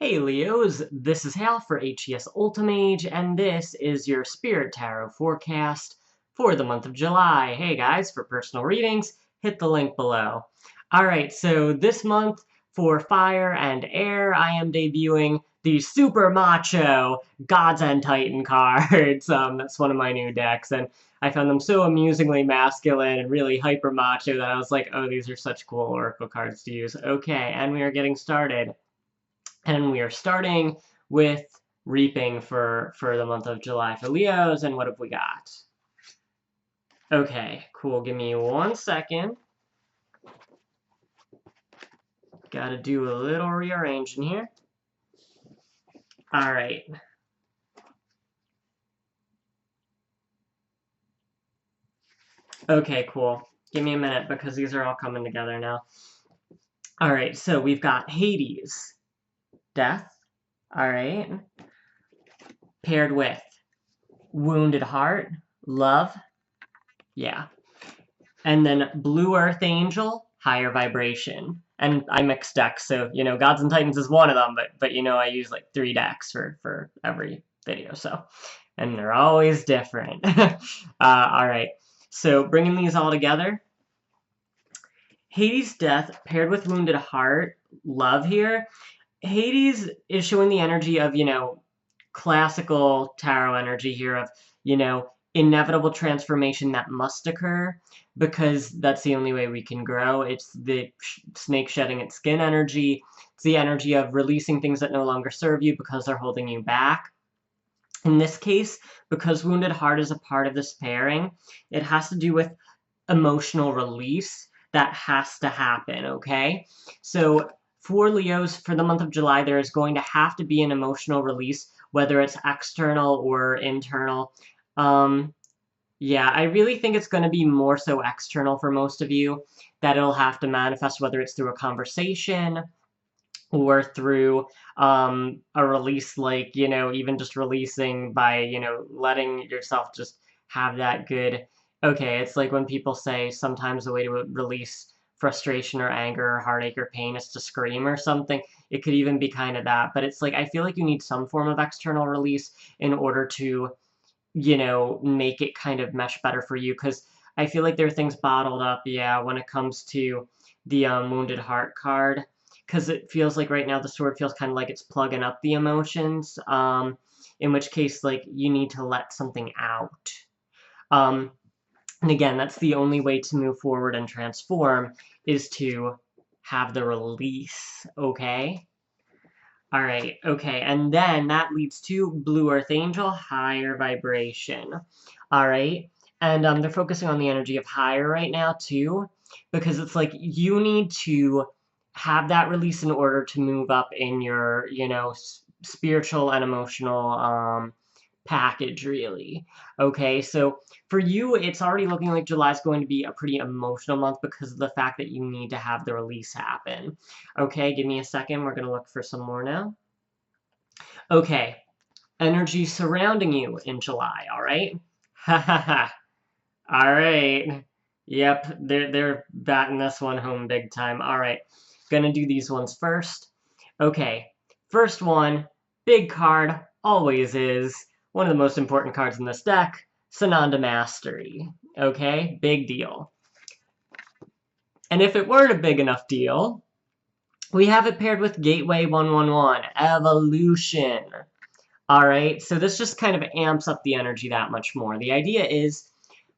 Hey Leos, this is Hal for HES Ultimage, and this is your Spirit Tarot forecast for the month of July. Hey guys, for personal readings, hit the link below. Alright, so this month for Fire and Air, I am debuting the Super Macho Gods and Titan cards. That's one of my new decks, and I found them so amusingly masculine and really hyper macho that I was like, oh, these are such cool Oracle cards to use. Okay, and we are getting started. And we are starting with reaping for the month of July for Leos. And what have we got? Okay, cool. Give me 1 second. Gotta do a little rearranging here. All right. Okay, cool. Give me a minute because these are all coming together now. All right, so we've got Hades, death. All right. Paired with wounded heart, love. Yeah. And then Blue Earth Angel, higher vibration. And I mix decks, so, you know, Gods and Titans is one of them, but you know, I use like 3 decks for every video, so. And they're always different. Alright, so bringing these all together. Hades' death paired with Wounded Heart, love here. Hades is showing the energy of, you know, classical tarot energy here of, you know, inevitable transformation that must occur because that's the only way we can grow. It's the snake shedding its skin energy. It's the energy of releasing things that no longer serve you because they're holding you back. In this case, because Wounded Heart is a part of this pairing, it has to do with emotional release that has to happen, okay? So for Leos, for the month of July, there is going to have to be an emotional release, whether it's external or internal. Yeah, I really think it's going to be more so external for most of you, that it'll have to manifest, whether it's through a conversation or through a release, like, you know, even just releasing by, you know, letting yourself just have that good, okay, it's like when people say sometimes the way to release frustration or anger or heartache or pain is to scream or something. It could even be kind of that, but it's like, I feel like you need some form of external release in order to, you know, make it kind of mesh better for you, because I feel like there are things bottled up, yeah, when it comes to the Wounded Heart card, because it feels like right now the sword feels kind of like it's plugging up the emotions, in which case, like, you need to let something out. And again, that's the only way to move forward and transform, is to have the release, okay? Alright, okay, and then that leads to Blue Earth Angel, higher vibration. Alright, and they're focusing on the energy of higher right now, too, because it's like you need to have that release in order to move up in your, you know, spiritual and emotional package, really. Okay, so for you, it's already looking like July's going to be a pretty emotional month because of the fact that you need to have the release happen. Okay, give me a second. We're going to look for some more now. Okay, energy surrounding you in July, all right? Ha ha ha. All right. Yep, they're batting this one home big time. All right, gonna do these ones first. Okay, first one, big card, always is. One of the most important cards in this deck, Sananda Mastery. Okay, big deal. And if it weren't a big enough deal, we have it paired with Gateway 111, Evolution. Alright, so this just kind of amps up the energy that much more. The idea is,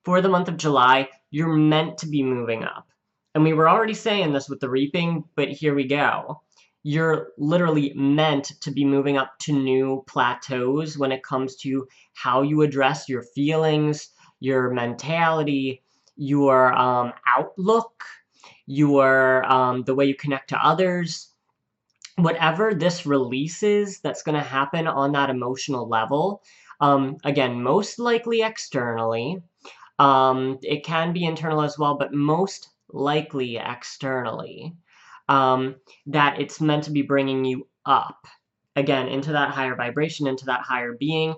for the month of July, you're meant to be moving up. And we were already saying this with the reaping, but here we go. You're literally meant to be moving up to new plateaus when it comes to how you address your feelings, your mentality, your outlook, your the way you connect to others. Whatever this releases that's going to happen on that emotional level, again, most likely externally. It can be internal as well, but most likely externally. That it's meant to be bringing you up, again, into that higher vibration, into that higher being.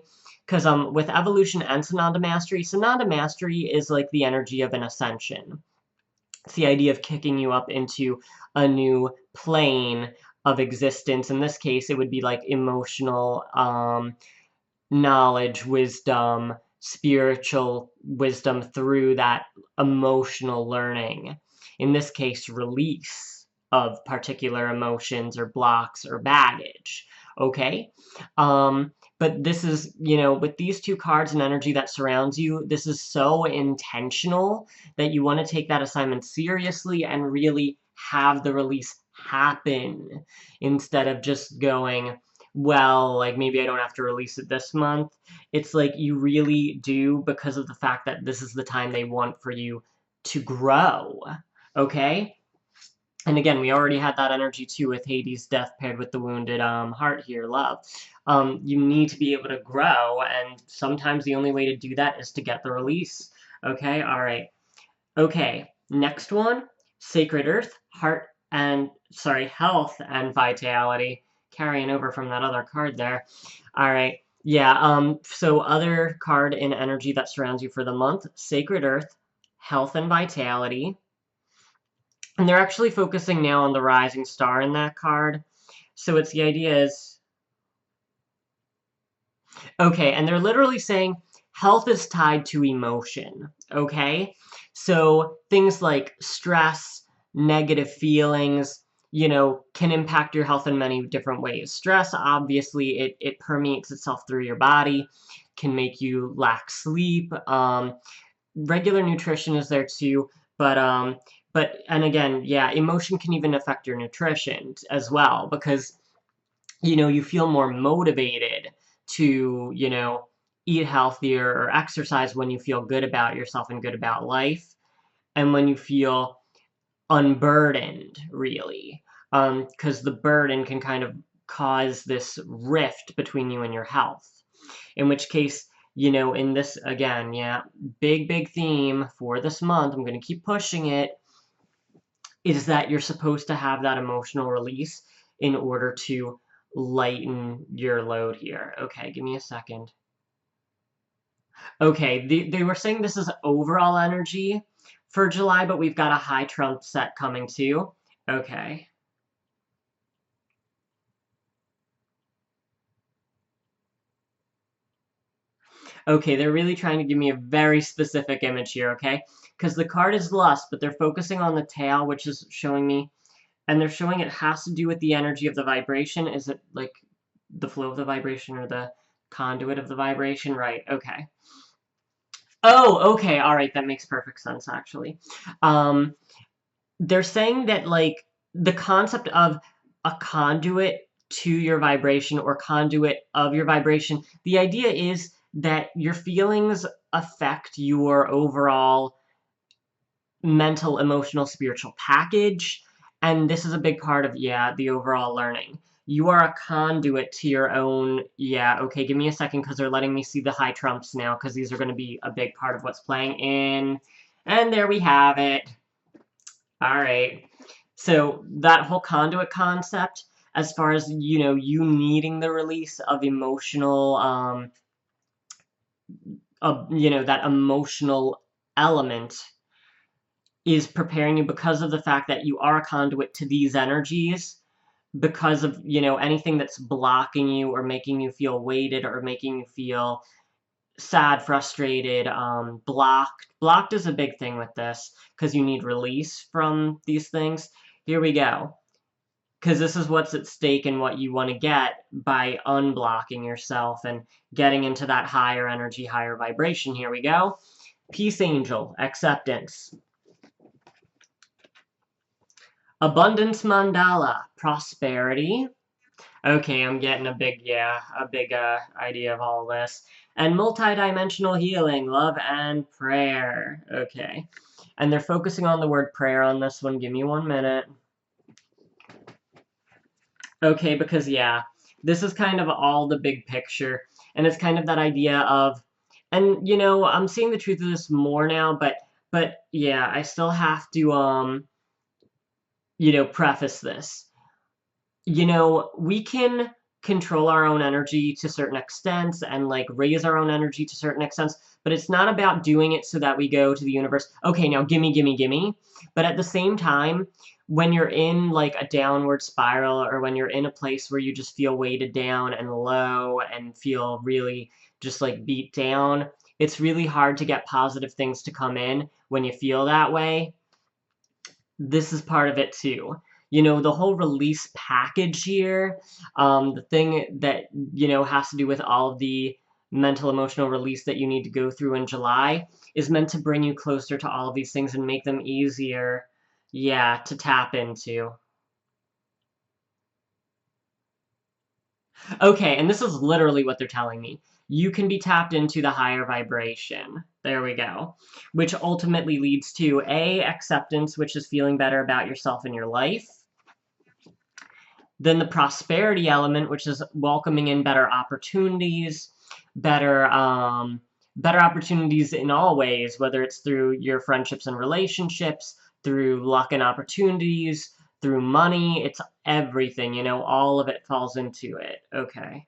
Because with Evolution and Sananda Mastery is like the energy of an ascension. It's the idea of kicking you up into a new plane of existence. In this case, it would be like emotional knowledge, wisdom, spiritual wisdom through that emotional learning. In this case, release of particular emotions or blocks or baggage. Okay? But this is, with these two cards and energy that surrounds you, this is so intentional that you want to take that assignment seriously and really have the release happen instead of just going, well, like maybe I don't have to release it this month. It's like you really do, because of the fact that this is the time they want for you to grow. Okay? And again, we already had that energy too with Hades' death paired with the wounded heart here, love. You need to be able to grow, and sometimes the only way to do that is to get the release. Okay? All right. Okay, next one, Sacred Earth, health and vitality. Carrying over from that other card there. All right, yeah, so other card in energy that surrounds you for the month, Sacred Earth, health and vitality. And they're actually focusing now on the rising star in that card. So the idea is, okay, and they're literally saying health is tied to emotion, okay? So things like stress, negative feelings, can impact your health in many different ways. Stress, obviously, it permeates itself through your body, can make you lack sleep. Regular nutrition is there too, and again, yeah, emotion can even affect your nutrition as well, because you feel more motivated to, eat healthier or exercise when you feel good about yourself and good about life, and when you feel unburdened, really. Because the burden can kind of cause this rift between you and your health. In which case, in this, again, yeah, big theme for this month, I'm going to keep pushing it, is that you're supposed to have that emotional release in order to lighten your load here. Okay, give me a second. Okay, they were saying this is overall energy for July, but we've got a high trump set coming too. Okay. Okay, they're really trying to give me a very specific image here, okay? Because the card is lust, but they're focusing on the tail, which is showing me, and they're showing it has to do with the energy of the vibration. Is it like the flow of the vibration or the conduit of the vibration? Right, okay. Oh, okay, all right, that makes perfect sense, actually. They're saying that, like, the concept of a conduit to your vibration or conduit of your vibration, the idea is that your feelings affect your overall mental, emotional, spiritual package, and this is a big part of, yeah, the overall learning. You are a conduit to your own, yeah, okay, give me a second because they're letting me see the high trumps now because these are going to be a big part of what's playing in. And there we have it. All right. So that whole conduit concept, as far as, you needing the release of emotional, that emotional element is preparing you because of the fact that you are a conduit to these energies, because of, anything that's blocking you or making you feel weighted or making you feel sad, frustrated, blocked. Blocked is a big thing with this because you need release from these things. Here we go. Because this is what's at stake and what you want to get by unblocking yourself and getting into that higher energy, higher vibration. Here we go. Peace Angel, acceptance. Abundance Mandala, prosperity. Okay, I'm getting a big idea of all this. And multidimensional healing, love and prayer. Okay. And they're focusing on the word prayer on this one. Give me 1 minute. Okay, because, yeah, this is kind of all the big picture. And it's kind of that idea of, and, I'm seeing the truth of this more now, but yeah, I still have to, preface this. We can control our own energy to certain extents and, like, raise our own energy to certain extents, but it's not about doing it so that we go to the universe, okay, now gimme, gimme, gimme. But at the same time, when you're in like a downward spiral, or when you're in a place where you just feel weighted down and low and feel really just like beat down, it's really hard to get positive things to come in when you feel that way. This is part of it too. You know, the whole release package here, the thing that, you know, has to do with all of the mental emotional release that you need to go through in July is meant to bring you closer to all of these things and make them easier, yeah, to tap into. Okay, and this is literally what they're telling me. You can be tapped into the higher vibration. There we go. Which ultimately leads to A, acceptance, which is feeling better about yourself and your life. Then the prosperity element, which is welcoming in better opportunities, better better opportunities in all ways, whether it's through your friendships and relationships, through luck and opportunities, through money. It's everything, you know, all of it falls into it. Okay.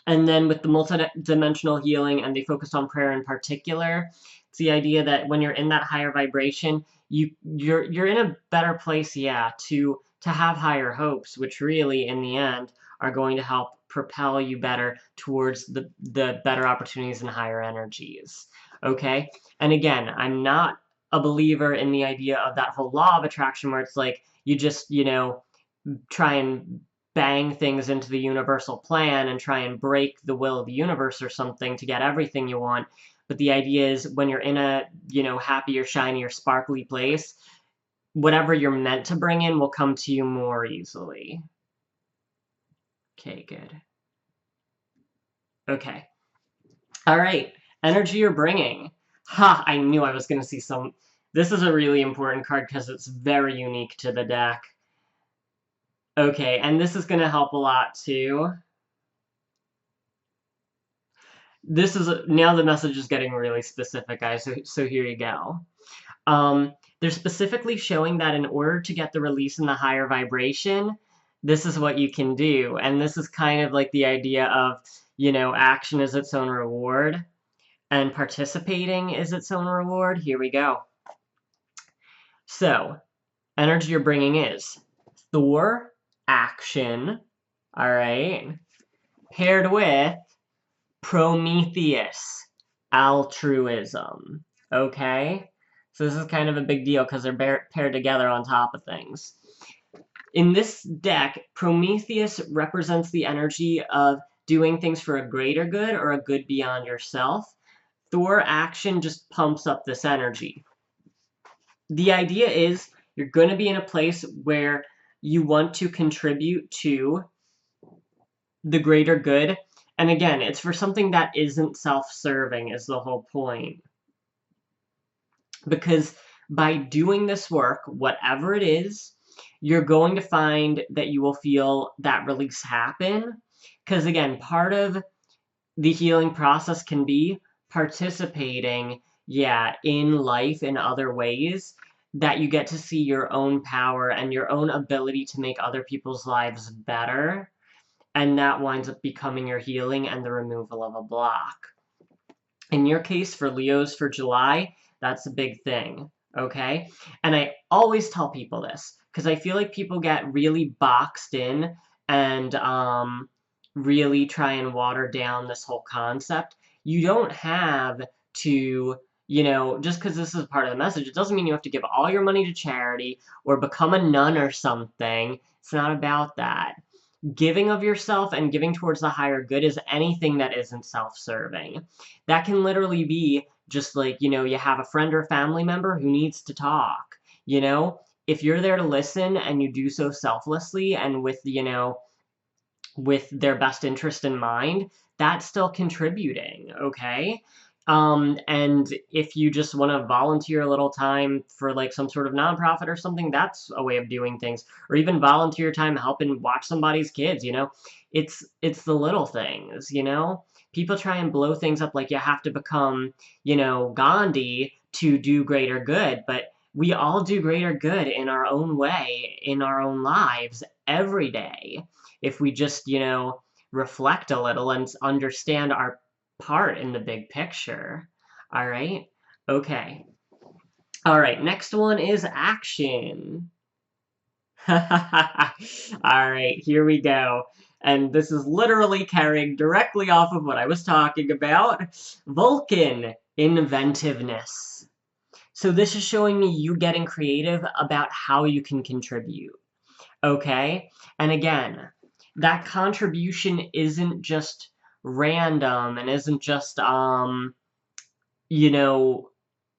And then with the multidimensional healing, and they focused on prayer in particular, it's the idea that when you're in that higher vibration, you're in a better place, yeah, to have higher hopes, which really in the end are going to help propel you better towards the better opportunities and higher energies. Okay? And again, I'm not a believer in the idea of that whole law of attraction where it's like you just, you know, try and bang things into the universal plan and try and break the will of the universe or something to get everything you want. But the idea is when you're in a, you know, happier, shinier, sparkly place, whatever you're meant to bring in will come to you more easily. Okay, good. Okay. All right. Energy you're bringing. Ha, I knew I was going to see some. This is a really important card because it's very unique to the deck. Okay, and this is going to help a lot too. This is now the message is getting really specific, guys. So here you go. They're specifically showing that in order to get the release in the higher vibration, this is what you can do. And this is kind of like the idea of, you know, action is its own reward and participating is its own reward. Here we go. So, energy you're bringing is Thor, action, all right, paired with Prometheus, altruism, okay? So this is kind of a big deal because they're paired together on top of things. In this deck, Prometheus represents the energy of doing things for a greater good or a good beyond yourself. Thor action just pumps up this energy. The idea is you're going to be in a place where you want to contribute to the greater good. And again, it's for something that isn't self-serving is the whole point. Because by doing this work, whatever it is, you're going to find that you will feel that release happen. Because again, part of the healing process can be participating, yeah, in life in other ways that you get to see your own power and your own ability to make other people's lives better. And that winds up becoming your healing and the removal of a block. In your case, for Leos for July, that's a big thing, okay? And I always tell people this, because I feel like people get really boxed in and really try and water down this whole concept. You don't have to, you know, just because this is part of the message, it doesn't mean you have to give all your money to charity or become a nun or something. It's not about that. Giving of yourself and giving towards the higher good is anything that isn't self-serving. That can literally be just like, you know, you have a friend or family member who needs to talk, you know? If you're there to listen and you do so selflessly and with, you know, with their best interest in mind, that's still contributing, okay? And if you just want to volunteer a little time for like some sort of nonprofit or something, that's a way of doing things. Or even volunteer time helping watch somebody's kids, you know? It's the little things, you know? People try and blow things up like you have to become, you know, Gandhi to do greater good, but we all do greater good in our own way, in our own lives, every day. If we just, you know, reflect a little and understand our part in the big picture. All right? Okay. All right, next one is action. All right, here we go. And this is literally carrying directly off of what I was talking about. Vulcan, inventiveness. So this is showing me you getting creative about how you can contribute. Okay? And again, that contribution isn't just random and isn't just you know,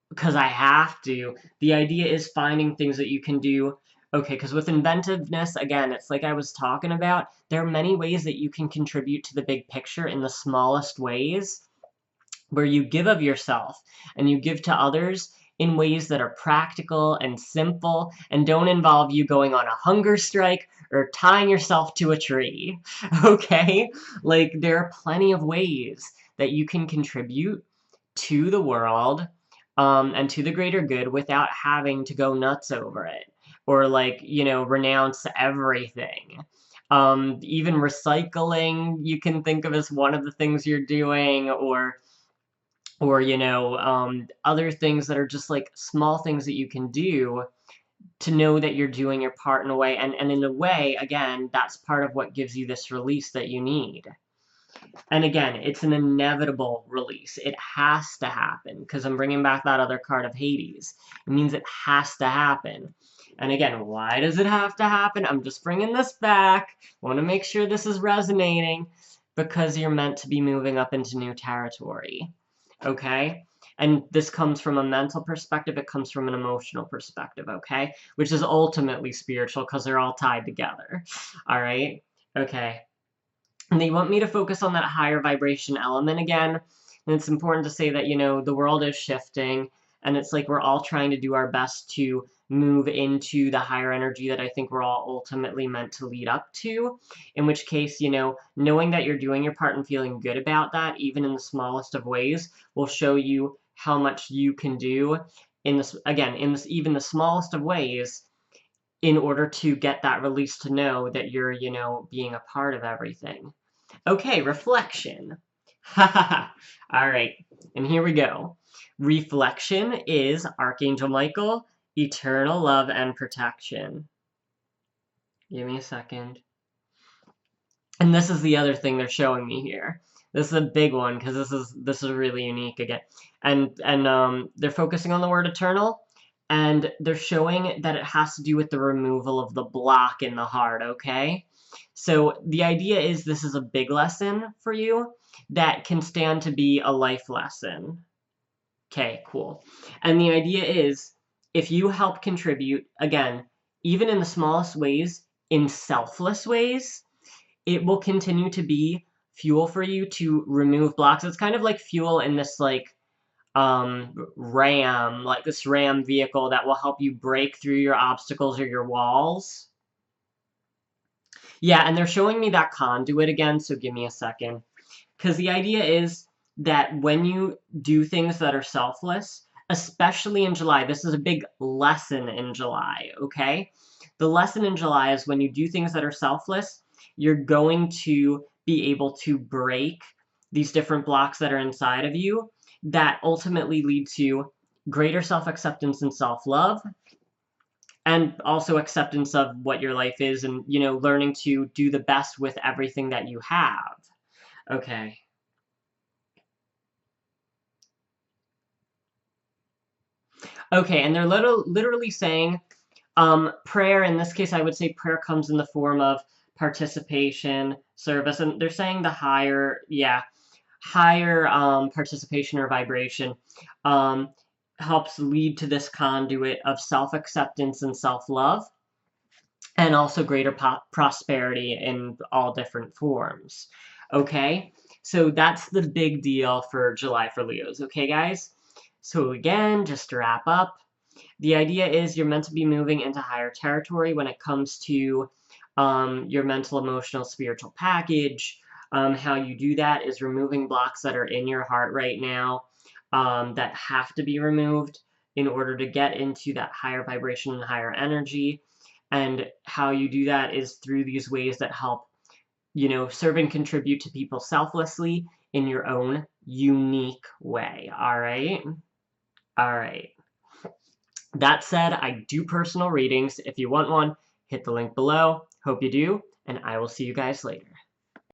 because I have to. The idea is finding things that you can do. Okay, because with inventiveness, again, it's like I was talking about, there are many ways that you can contribute to the big picture in the smallest ways, where you give of yourself and you give to others in ways that are practical and simple and don't involve you going on a hunger strike or tying yourself to a tree. Okay? Like, there are plenty of ways that you can contribute to the world and to the greater good without having to go nuts over it or, like, renounce everything. Even recycling you can think of as one of the things you're doing, or other things that are just like small things that you can do to know that you're doing your part in a way, and in a way, again, that's part of what gives you this release that you need. And again, it's an inevitable release. It has to happen, because I'm bringing back that other card of Hades. It means it has to happen. And again, why does it have to happen? I'm just bringing this back. I want to make sure this is resonating, because you're meant to be moving up into new territory. Okay? And this comes from a mental perspective, it comes from an emotional perspective, okay? Which is ultimately spiritual, because they're all tied together. All right? Okay. And they want me to focus on that higher vibration element again. And it's important to say that, the world is shifting, and it's like we're all trying to do our best to move into the higher energy that I think we're all ultimately meant to lead up to. In which case, knowing that you're doing your part and feeling good about that, even in the smallest of ways, will show you how much you can do in this, again, in this, even the smallest of ways, in order to get that release to know that you're, being a part of everything. Okay, reflection. All right, and here we go. Reflection is Archangel Michael, eternal love and protection. Give me a second. And this is the other thing they're showing me here. This is a big one, because this is really unique again. And they're focusing on the word eternal, and they're showing that it has to do with the removal of the block in the heart, okay? So the idea is this is a big lesson for you that can stand to be a life lesson. Okay, cool. And the idea is, if you help contribute, again, even in the smallest ways, in selfless ways, it will continue to be fuel for you to remove blocks. It's kind of like fuel in this, like, ram, like this ram vehicle that will help you break through your obstacles or your walls. Yeah, and they're showing me that conduit again, so give me a second. Because the idea is that when you do things that are selfless, especially in July, this is a big lesson in July, okay? The lesson in July is when you do things that are selfless, you're going to be able to break these different blocks that are inside of you that ultimately lead to greater self-acceptance and self-love, and also acceptance of what your life is, and, learning to do the best with everything that you have. Okay. Okay, and they're literally saying prayer. In this case, I would say prayer comes in the form of participation, service, and they're saying the higher participation or vibration helps lead to this conduit of self-acceptance and self-love, and also greater prosperity in all different forms. Okay, so that's the big deal for July for Leos. Okay, guys? So again, just to wrap up, the idea is you're meant to be moving into higher territory when it comes to your mental, emotional, spiritual package. How you do that is removing blocks that are in your heart right now that have to be removed in order to get into that higher vibration and higher energy. And how you do that is through these ways that help, serve and contribute to people selflessly in your own unique way. All right? All right. That said, I do personal readings. If you want one, hit the link below. Hope you do, and I will see you guys later.